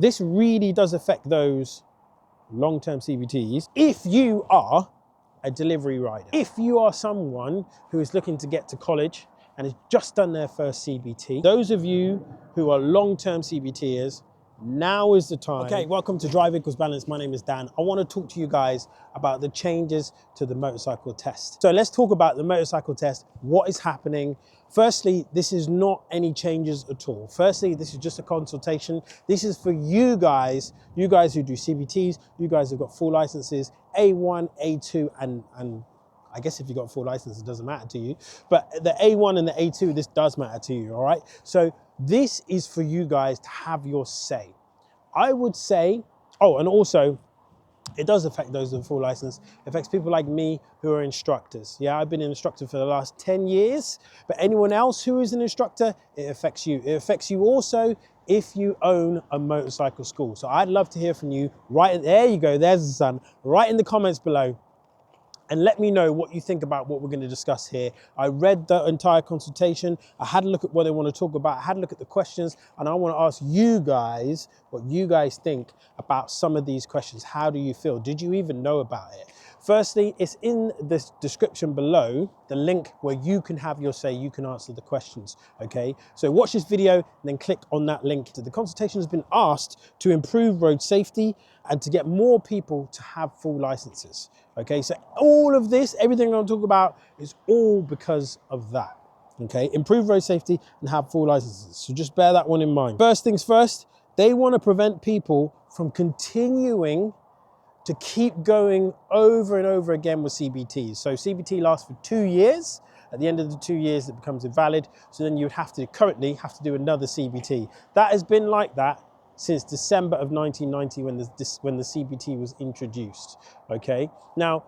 This really does affect those long-term CBTs if you are a delivery rider. If you are someone who is looking to get to college and has just done their first CBT, those of you who are long-term CBTers, now is the time. Okay, welcome to Drive Equals Balance. My name is Dan. I want to talk to you guys about the changes to the motorcycle test. So let's talk about the motorcycle test, what is happening. Firstly, this is not any changes at all. Firstly, this is just a consultation. This is for you guys who do CBTs, you guys who've got full licenses, A1, A2, and I guess if you've got full license, it doesn't matter to you. But the A1 and the A2, this does matter to you, all right? So this is for you guys to have your say. I would say, oh, and also, it does affect those with full license. It affects people like me who are instructors. Yeah, I've been an instructor for the last 10 years, but anyone else who is an instructor, it affects you. It affects you also if you own a motorcycle school. So I'd love to hear from you. Right, there you go, there's the sun. Right in the comments below. And let me know what you think about what we're going to discuss here. I read the entire consultation. I had a look at what they want to talk about. I had a look at the questions, and I want to ask you guys what you guys think about some of these questions. How do you feel? Did you even know about it? Firstly, it's in the description below, the link where you can have your say, you can answer the questions, okay? So watch this video and then click on that link. The consultation has been asked to improve road safety and to get more people to have full licenses, okay? So all of this, everything I'm talking about is all because of that, okay? Improve road safety and have full licenses. So just bear that one in mind. First things first, they want to prevent people from continuing to keep going over and over again with CBTs. So CBT lasts for 2 years. At the end of the 2 years, it becomes invalid. So then you would currently have to do another CBT. That has been like that since December of 1990 when the CBT was introduced, okay? Now,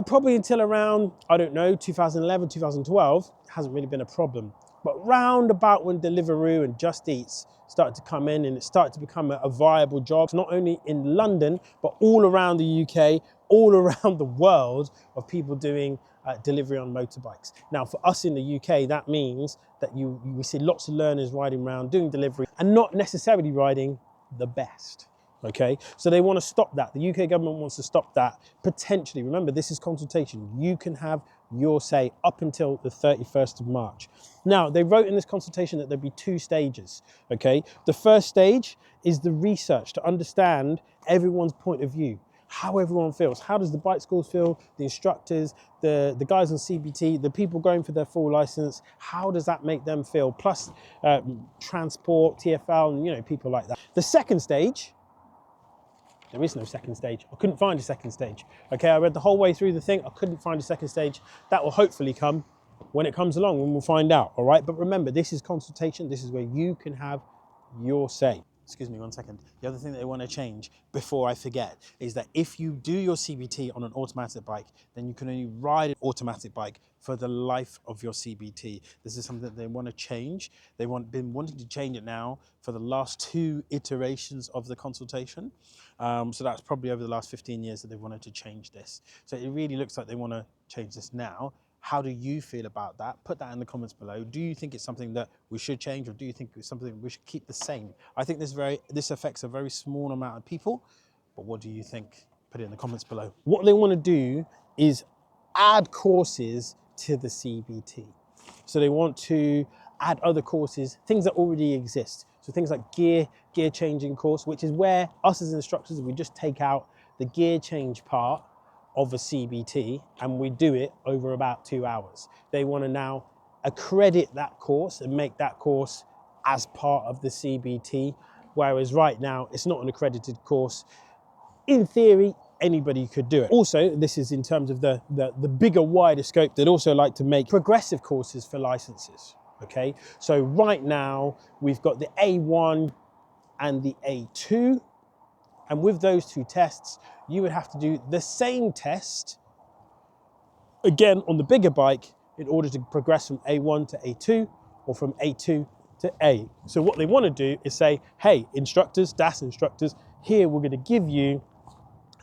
probably until around, I don't know, 2011, 2012, it hasn't really been a problem. But round about when Deliveroo and Just Eats started to come in and it started to become a viable job, not only in London, but all around the UK, all around the world, of people doing delivery on motorbikes. Now, for us in the UK, that means that we see lots of learners riding around doing delivery and not necessarily riding the best. Okay, so they want to stop that. The UK government wants to stop that, potentially. Remember, this is consultation. You can have your say up until the 31st of March. Now, they wrote in this consultation that there'd be 2 stages, okay? The first stage is the research to understand everyone's point of view, how everyone feels. How does the bike schools feel, the instructors, the guys on CBT, the people going for their full license, how does that make them feel? Plus transport, TfL, and, you know, people like that. The second stage, there is no second stage. I couldn't find a second stage. Okay, I read the whole way through the thing. I couldn't find a second stage. That will hopefully come when it comes along, and we'll find out, all right? But remember, this is consultation. This is where you can have your say. Excuse me 1 second. The other thing that they want to change, before I forget, is that if you do your CBT on an automatic bike, then you can only ride an automatic bike for the life of your CBT. This is something that they want to change. They've been wanting to change it now for the last 2 iterations of the consultation. So that's probably over the last 15 years that they wanted to change this. So it really looks like they want to change this now. How do you feel about that? Put that in the comments below. Do you think it's something that we should change, or do you think it's something we should keep the same? I think this affects a very small amount of people, but what do you think? Put it in the comments below. What they want to do is add courses to the CBT. So they want to add other courses, things that already exist. So things like gear changing course, which is where us as instructors, we just take out the gear change part of a CBT and we do it over about 2 hours. They want to now accredit that course and make that course as part of the CBT, whereas right now it's not an accredited course. In theory, anybody could do it. Also, this is in terms of the bigger, wider scope. They'd also like to make progressive courses for licenses, okay? So right now we've got the A1 and the A2, and with those 2 tests, you would have to do the same test again on the bigger bike in order to progress from A1 to A2 or from A2 to A. So what they want to do is say, hey, instructors, DAS instructors, here we're going to give you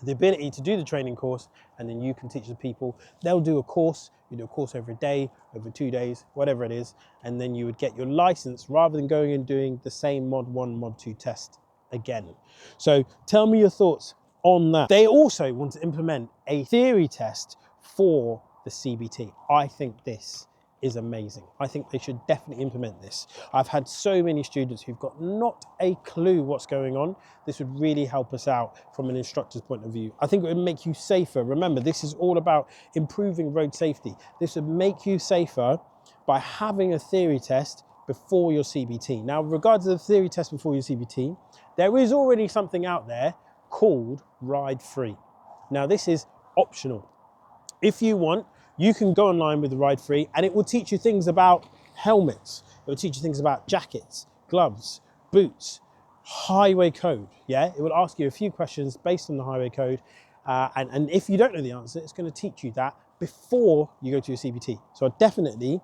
the ability to do the training course, and then you can teach the people. They'll do a course, you do a course over a day, over 2 days, whatever it is, and then you would get your license rather than going and doing the same mod 1, mod 2 test again. So tell me your thoughts on that. They also want to implement a theory test for the CBT. I think this is amazing. I think they should definitely implement this. I've had so many students who've got not a clue what's going on. This would really help us out from an instructor's point of view. I think it would make you safer. Remember, this is all about improving road safety. This would make you safer by having a theory test before your CBT. Now, with regards to the theory test before your CBT, there is already something out there called Ridefree. Now, this is optional. If you want, you can go online with the Ridefree and it will teach you things about helmets. It will teach you things about jackets, gloves, boots, highway code. Yeah, it will ask you a few questions based on the highway code. And if you don't know the answer, it's going to teach you that before you go to your CBT. So I definitely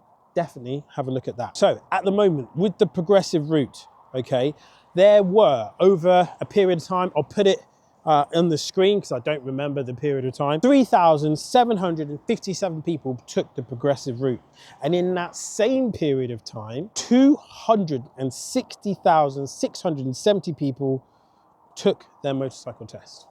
have a look at that. So at the moment with the progressive route, okay, there were over a period of time, I'll put it on the screen because I don't remember the period of time, 3,757 people took the progressive route. And in that same period of time, 260,670 people took their motorcycle test.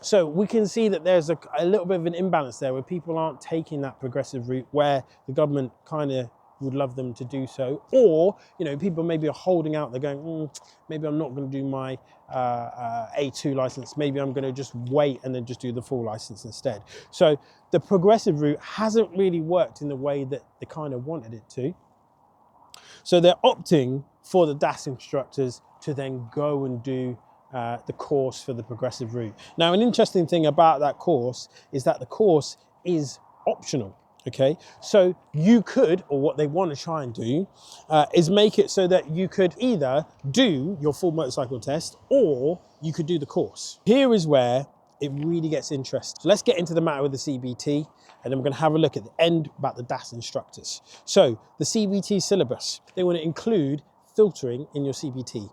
So we can see that there's a little bit of an imbalance there where people aren't taking that progressive route where the government kind of would love them to do so, or people maybe are holding out. They're going, maybe I'm not going to do my A2 license. Maybe I'm going to just wait and then just do the full license instead. So the progressive route hasn't really worked in the way that they kind of wanted it to. So they're opting for the DAS instructors to then go and do the course for the progressive route. Now, an interesting thing about that course is that the course is optional. Okay, so you could, or what they want to try and do, is make it so that you could either do your full motorcycle test or you could do the course. Here is where it really gets interesting. So let's get into the matter with the CBT, and then we're going to have a look at the end about the DAS instructors. So the CBT syllabus, they want to include filtering in your CBT.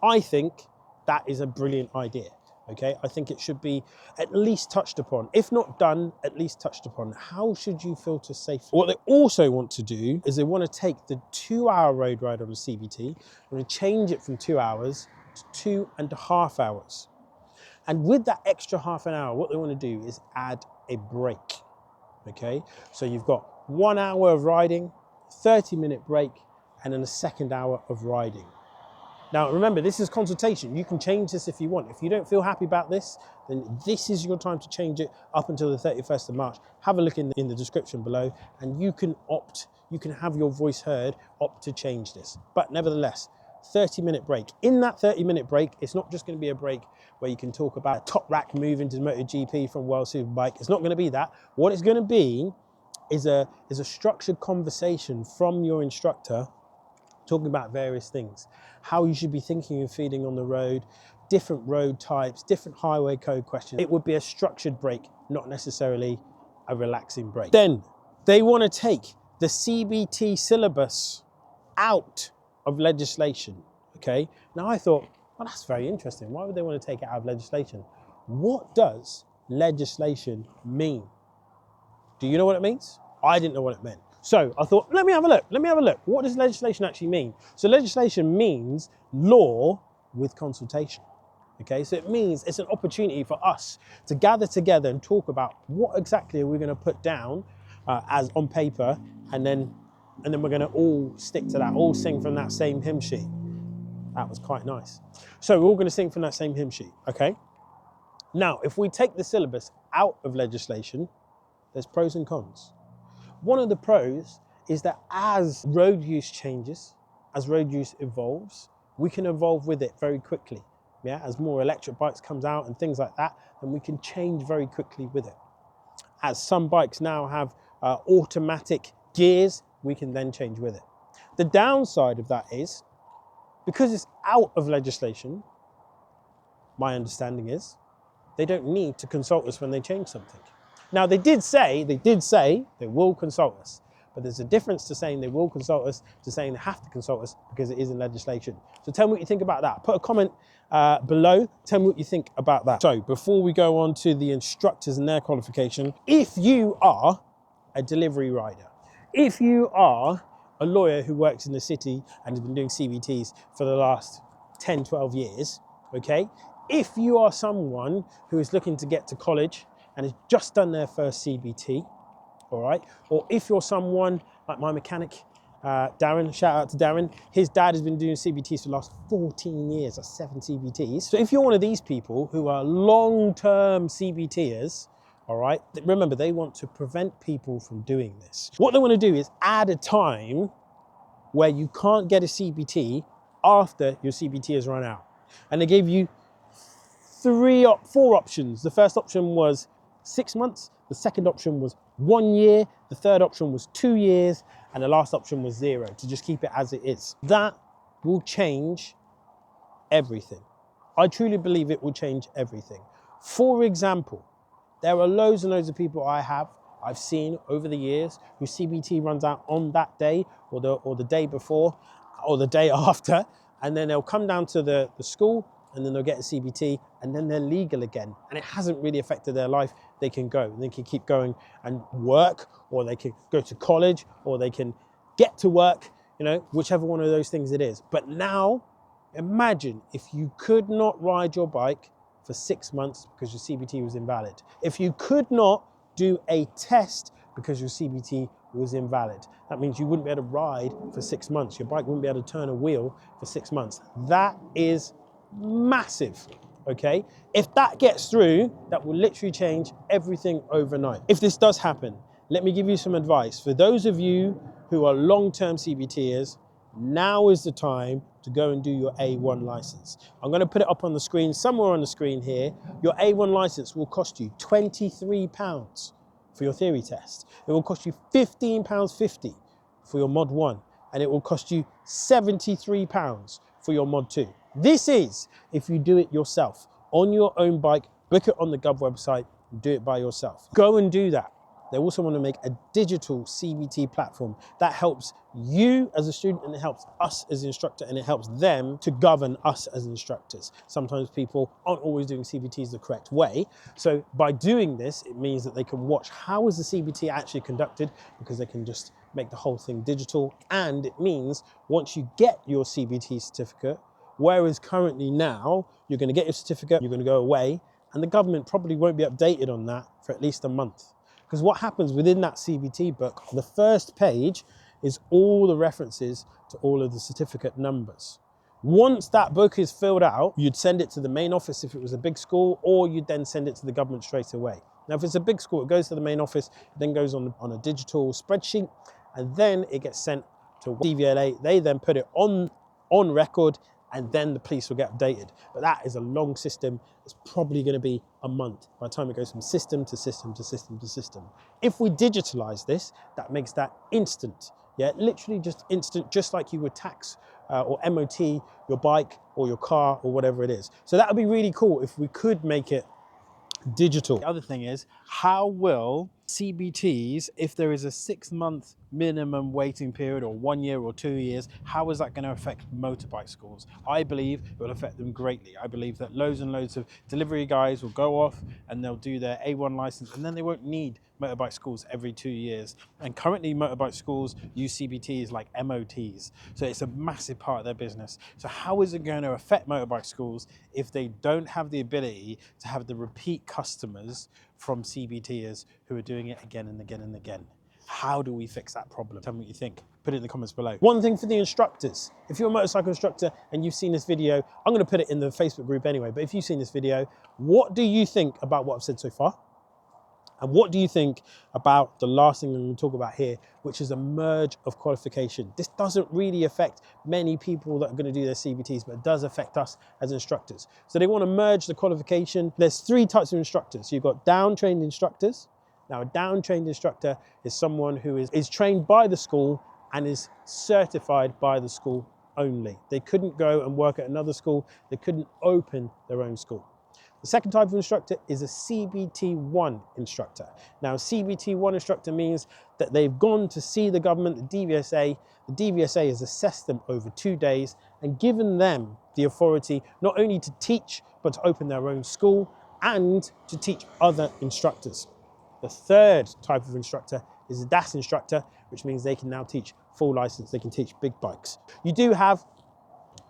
I think that is a brilliant idea. Okay, I think it should be at least touched upon. If not done, at least touched upon. How should you filter safely? What they also want to do is they want to take the 2-hour road ride on the CBT and change it from 2 hours to 2.5 hours. And with that extra half an hour, what they want to do is add a break. Okay, so you've got 1 hour of riding, 30-minute break, and then a second hour of riding. Now, remember, this is consultation. You can change this if you want. If you don't feel happy about this, then this is your time to change it up until the 31st of March. Have a look in the description below, and you can have your voice heard, opt to change this. But nevertheless, 30-minute break. In that 30-minute break, it's not just going to be a break where you can talk about top rack move into MotoGP from World Superbike. It's not going to be that. What it's going to be is a structured conversation from your instructor talking about various things, how you should be thinking and feeling on the road, different road types, different highway code questions. It would be a structured break, not necessarily a relaxing break. Then they want to take the CBT syllabus out of legislation, okay? Now I thought, well, that's very interesting. Why would they want to take it out of legislation? What does legislation mean? Do you know what it means? I didn't know what it meant. So I thought, let me have a look. What does legislation actually mean? So legislation means law with consultation. Okay, so it means it's an opportunity for us to gather together and talk about what exactly are we going to put down as on paper, and then we're going to all stick to that, all sing from that same hymn sheet. That was quite nice. So we're all going to sing from that same hymn sheet. Okay. Now, if we take the syllabus out of legislation, there's pros and cons. One of the pros is that as road use changes, as road use evolves, we can evolve with it very quickly. Yeah, as more electric bikes comes out and things like that, then we can change very quickly with it. As some bikes now have automatic gears, we can then change with it. The downside of that is, because it's out of legislation, my understanding is, they don't need to consult us when they change something. Now, they did say they will consult us, but there's a difference to saying they will consult us to saying they have to consult us because it is in legislation. So tell me what you think about that. Put a comment below. Tell me what you think about that. So before we go on to the instructors and their qualification, if you are a delivery rider, if you are a lawyer who works in the city and has been doing CBTs for the last 10, 12 years, okay? If you are someone who is looking to get to college and has just done their first CBT, all right? Or if you're someone like my mechanic, Darren, shout out to Darren. His dad has been doing CBTs for the last 14 years, that's 7 CBTs. So if you're one of these people who are long-term CBTers, all right, remember, they want to prevent people from doing this. What they want to do is add a time where you can't get a CBT after your CBT has run out. And they gave you 4 options. The first option was 6 months, the second option was 1 year, the third option was 2 years, and the last option was 0, to just keep it as it is. That will change everything. I truly believe it will change everything. For example, there are loads and loads of people I've seen over the years whose CBT runs out on that day or the day before or the day after, and then they'll come down to the school and then they'll get a CBT and then they're legal again. And it hasn't really affected their life. They can go, they can keep going and work, or they can go to college, or they can get to work, you know, whichever one of those things it is. But now, imagine if you could not ride your bike for 6 months because your CBT was invalid. If you could not do a test because your CBT was invalid. That means you wouldn't be able to ride for 6 months. Your bike wouldn't be able to turn a wheel for 6 months. That is massive, okay? If that gets through, that will literally change everything overnight. If this does happen, let me give you some advice. For those of you who are long-term CBTers, now is the time to go and do your A1 license. I'm going to put it up on the screen, somewhere on the screen here. Your A1 license will cost you £23 for your theory test. It will cost you £15.50 for your mod 1, and it will cost you £73 for your mod 2. This is if you do it yourself on your own bike, book it on the Gov website, and do it by yourself. Go and do that. They also want to make a digital CBT platform that helps you as a student, and it helps us as an instructor, and it helps them to govern us as instructors. Sometimes people aren't always doing CBTs the correct way. So by doing this, it means that they can watch how is the CBT actually conducted, because they can just make the whole thing digital. And it means once you get your CBT certificate, whereas currently now, you're going to get your certificate, you're going to go away, and the government probably won't be updated on that for at least a month. Because what happens within that CBT book, the first page is all the references to all of the certificate numbers. Once that book is filled out, you'd send it to the main office if it was a big school, or you'd then send it to the government straight away. Now, if it's a big school, it goes to the main office, it then goes on a digital spreadsheet, and then it gets sent to DVSA. They then put it on record, and then the police will get updated. But that is a long system. It's probably going to be a month by the time it goes from system to system to system to system. If we digitalize this, that makes that instant. Yeah, literally just instant, just like you would tax or MOT your bike or your car or whatever it is. So that would be really cool if we could make it digital. The other thing is, how will CBTs, if there is a 6-month minimum waiting period, or 1 year or 2 years, how is that going to affect motorbike schools? I believe it will affect them greatly. I believe that loads and loads of delivery guys will go off and they'll do their A1 license, and then they won't need motorbike schools every 2 years. And currently motorbike schools use CBTs like MOTs. So it's a massive part of their business. So how is it going to affect motorbike schools if they don't have the ability to have the repeat customers from CBTers who are doing it again and again and again? How do we fix that problem? Tell me what you think. Put it in the comments below. One thing for the instructors, if you're a motorcycle instructor and you've seen this video, I'm going to put it in the Facebook group anyway, but if you've seen this video, what do you think about what I've said so far? And what do you think about the last thing I'm going to talk about here, which is a merge of qualification? This doesn't really affect many people that are going to do their CBTs, but it does affect us as instructors. So they want to merge the qualification. There's 3 types of instructors. You've got down-trained instructors. Now, a down-trained instructor is someone who is trained by the school and is certified by the school only. They couldn't go and work at another school. They couldn't open their own school. The second type of instructor is a CBT1 instructor. Now, a CBT1 instructor means that they've gone to see the government, the DVSA. The DVSA has assessed them over 2 days and given them the authority not only to teach, but to open their own school and to teach other instructors. The third type of instructor is a DAS instructor, which means they can now teach full license. They can teach big bikes. You do have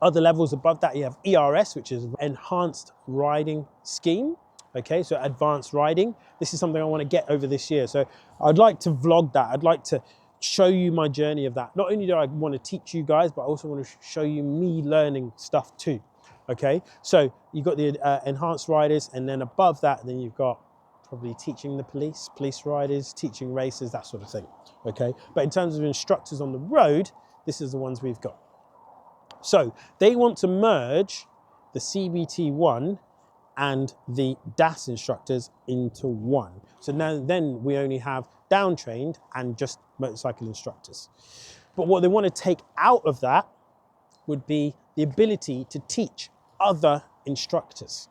Other levels above that, you have ERS, which is Enhanced Riding Scheme. Okay, so advanced riding. This is something I want to get over this year. So I'd like to vlog that. I'd like to show you my journey of that. Not only do I want to teach you guys, but I also want to show you me learning stuff too. Okay, so you've got the enhanced riders, and then above that, then you've got probably teaching the police riders, teaching racers, that sort of thing. Okay, but in terms of instructors on the road, this is the ones we've got. So they want to merge the CBT1 and the DAS instructors into one. So now then we only have down-trained and just motorcycle instructors. But what they want to take out of that would be the ability to teach other instructors.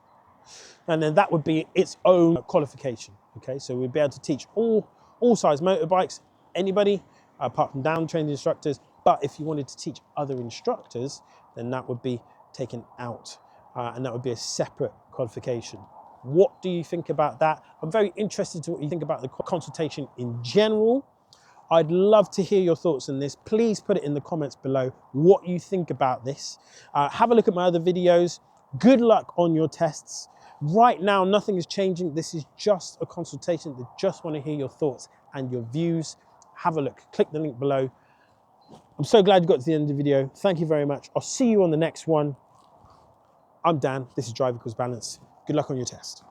And then that would be its own qualification. Okay, so we'd be able to teach all size motorbikes, anybody, apart from down-trained instructors. But if you wanted to teach other instructors, then that would be taken out. And that would be a separate qualification. What do you think about that? I'm very interested to what you think about the consultation in general. I'd love to hear your thoughts on this. Please put it in the comments below what you think about this. Have a look at my other videos. Good luck on your tests. Right now, nothing is changing. This is just a consultation. They just want to hear your thoughts and your views. Have a look. Click the link below. I'm so glad you got to the end of the video. Thank you very much. I'll see you on the next one. I'm Dan. This is Drive Equals Balance. Good luck on your test.